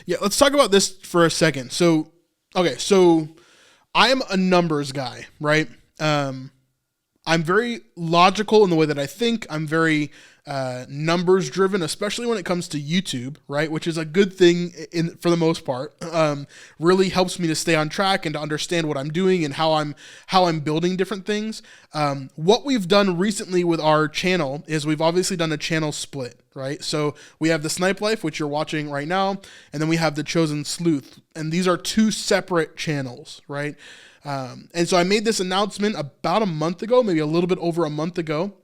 Yeah, let's talk about this for a second. So I am a numbers guy, right? I'm very logical in the way that I think. I'm very numbers driven, especially when it comes to YouTube, right? Which is a good thing for the most part. Really helps me to stay on track and to understand what I'm doing and how I'm building different things. What we've done recently with our channel is we've obviously done a channel split, right? So we have the Snipe Life, which you're watching right now, and then we have the Chosen Sleuth, and these are two separate channels, right? And so I made this announcement about a month ago, maybe a little bit over a month ago.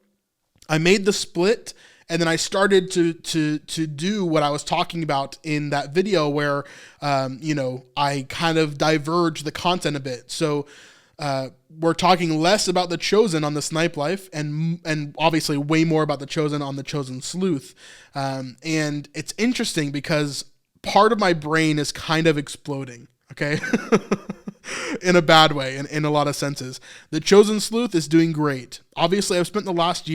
I made the split, and then I started to do what I was talking about in that video where, I kind of diverged the content a bit. So we're talking less about the Chosen on the Snipe Life and obviously way more about the Chosen on the Chosen Sleuth. And it's interesting because part of my brain is kind of exploding, okay? In a bad way, in a lot of senses. The Chosen Sleuth is doing great. Obviously, I've spent the last 3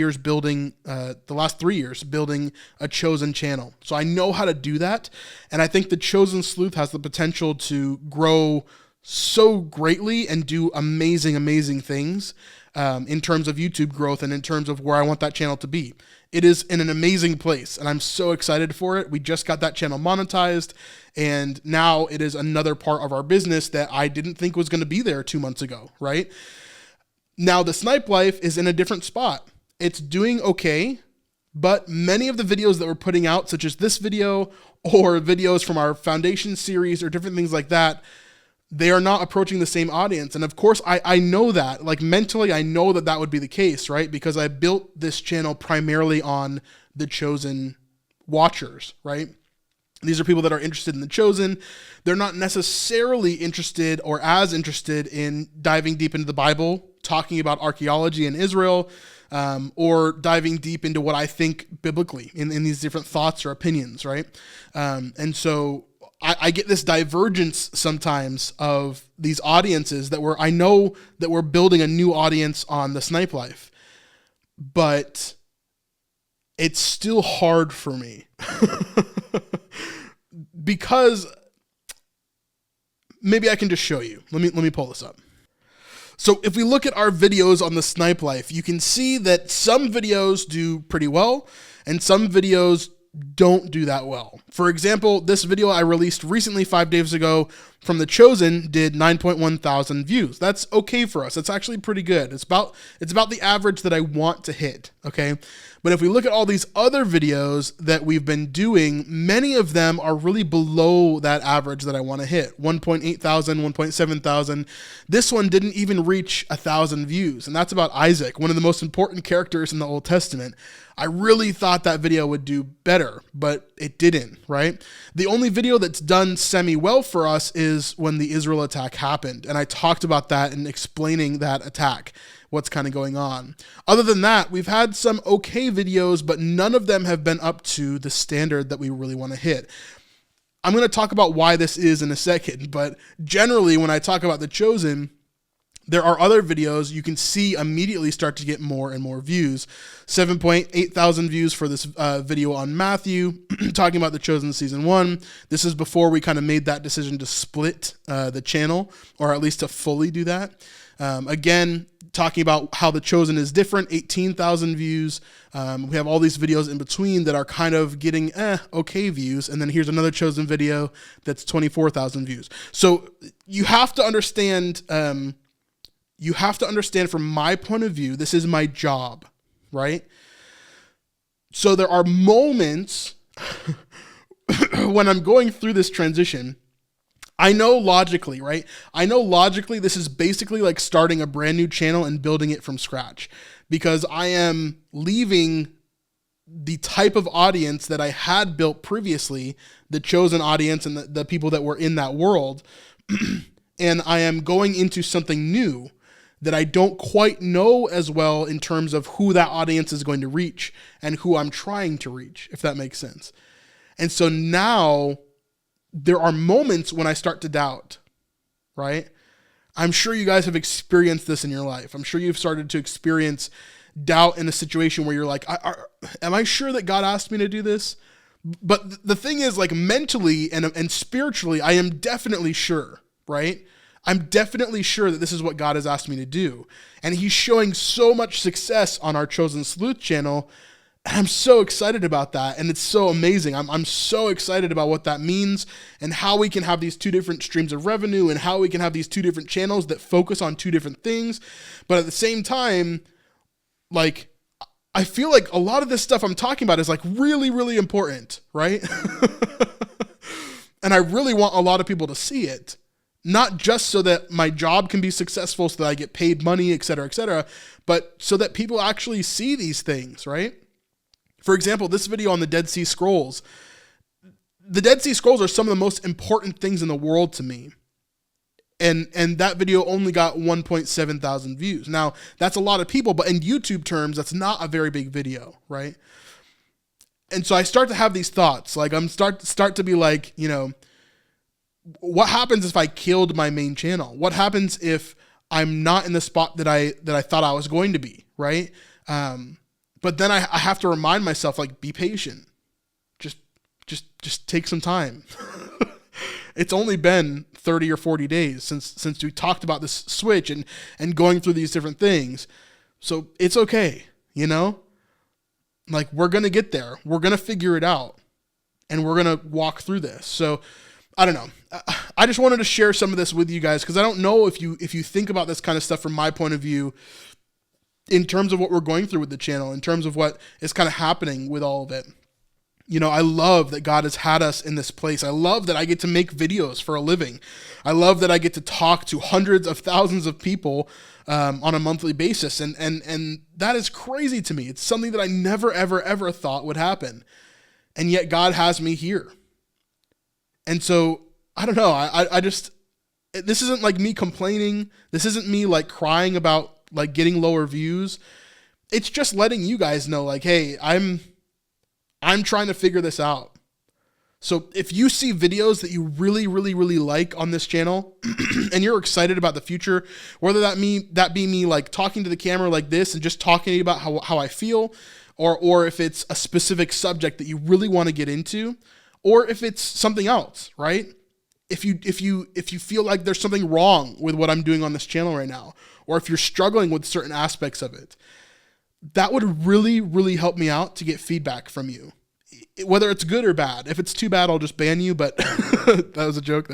years building a Chosen channel. So I know how to do that. And I think the Chosen Sleuth has the potential to grow so greatly and do amazing, amazing things in terms of YouTube growth and in terms of where I want that channel to be. It is in an amazing place, and I'm so excited for it. We just got that channel monetized, and now it is another part of our business that I didn't think was going to be there 2 months ago, right? Now, the Snipe Life is in a different spot. It's doing okay, but many of the videos that we're putting out, such as this video or videos from our foundation series or different things like that, they are not approaching the same audience. And of course, I know that, like mentally, I know that would be the case, right? Because I built this channel primarily on the Chosen watchers, right? These are people that are interested in the Chosen. They're not necessarily interested or as interested in diving deep into the Bible, talking about archaeology in Israel, or diving deep into what I think biblically in these different thoughts or opinions, right? And so I get this divergence sometimes of these audiences I know that we're building a new audience on the Snipe Life, but it's still hard for me because maybe I can just show you. Let me pull this up. So if we look at our videos on the Snipe Life, you can see that some videos do pretty well and some videos don't do that well. For example, this video I released recently 5 days ago from the Chosen did 9.1 thousand views. That's okay for us. It's actually pretty good. It's about the average that I want to hit, okay? But if we look at all these other videos that we've been doing, many of them are really below that average that I want to hit. 1.8 thousand, 1.7 thousand. This one didn't even reach 1,000 views, and that's about Isaac, one of the most important characters in the Old Testament. I really thought that video would do better, but it didn't, right? The only video that's done semi-well for us is when the Israel attack happened, and I talked about that and explaining that attack, what's kind of going on. Other than that, we've had some okay videos, but none of them have been up to the standard that we really want to hit. I'm going to talk about why this is in a second, but generally when I talk about the Chosen, there are other videos you can see immediately start to get more and more views. 7.8 thousand views for this video on Matthew, talking about the Chosen season 1. This is before we kind of made that decision to split the channel, or at least to fully do that. Again, talking about how the Chosen is different, 18,000 views. We have all these videos in between that are kind of getting okay views. And then here's another Chosen video that's 24,000 views. So you have to understand, from my point of view, this is my job, right? So there are moments when I'm going through this transition, I know logically, right? I know logically this is basically like starting a brand new channel and building it from scratch, because I am leaving the type of audience that I had built previously, the Chosen audience and the people that were in that world, and I am going into something new that I don't quite know as well in terms of who that audience is going to reach and who I'm trying to reach, if that makes sense. And so now there are moments when I start to doubt, right? I'm sure you guys have experienced this in your life. I'm sure you've started to experience doubt in a situation where you're like, am I sure that God asked me to do this? But the thing is, like, mentally and spiritually, I am definitely sure, right? I'm definitely sure that this is what God has asked me to do. And he's showing so much success on our Chosen Sleuth channel. And I'm so excited about that. And it's so amazing. I'm so excited about what that means and how we can have these two different streams of revenue and how we can have these two different channels that focus on two different things. But at the same time, like, I feel like a lot of this stuff I'm talking about is like really, really important, right? And I really want a lot of people to see it, not just so that my job can be successful, so that I get paid money, et cetera, but so that people actually see these things, right? For example, this video on the Dead Sea Scrolls. The Dead Sea Scrolls are some of the most important things in the world to me. And that video only got 1.7 thousand views. Now, that's a lot of people, but in YouTube terms, that's not a very big video, right? And so I start to have these thoughts. Like, I'm start to be like, you know, what happens if I killed my main channel? What happens if I'm not in the spot that I thought I was going to be, right? But then I have to remind myself, like, be patient. Just take some time. It's only been 30 or 40 days since we talked about this switch and going through these different things. So it's okay, you know? Like, we're going to get there. We're going to figure it out. And we're going to walk through this. So I don't know. I just wanted to share some of this with you guys because I don't know if you think about this kind of stuff from my point of view in terms of what we're going through with the channel, in terms of what is kind of happening with all of it. You know, I love that God has had us in this place. I love that I get to make videos for a living. I love that I get to talk to hundreds of thousands of people on a monthly basis. And that is crazy to me. It's something that I never, ever, ever thought would happen. And yet God has me here. And so, I don't know. I just, this isn't like me complaining. This isn't me like crying about like getting lower views. It's just letting you guys know, like, hey, I'm trying to figure this out. So if you see videos that you really, really, really like on this channel and you're excited about the future, whether that be me like talking to the camera like this and just talking about how I feel, or if it's a specific subject that you really want to get into, or if it's something else, right? If you feel like there's something wrong with what I'm doing on this channel right now, or if you're struggling with certain aspects of it, that would really, really help me out to get feedback from you, whether it's good or bad. If it's too bad, I'll just ban you, but that was a joke.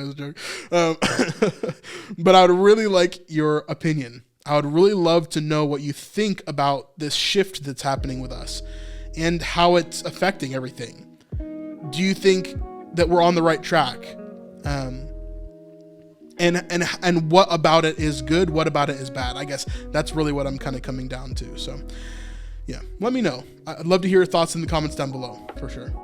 But I would really like your opinion. I would really love to know what you think about this shift that's happening with us and how it's affecting everything. Do you think that we're on the right track? And what about it is good? What about it is bad? I guess that's really what I'm kind of coming down to. So yeah, let me know. I'd love to hear your thoughts in the comments down below for sure.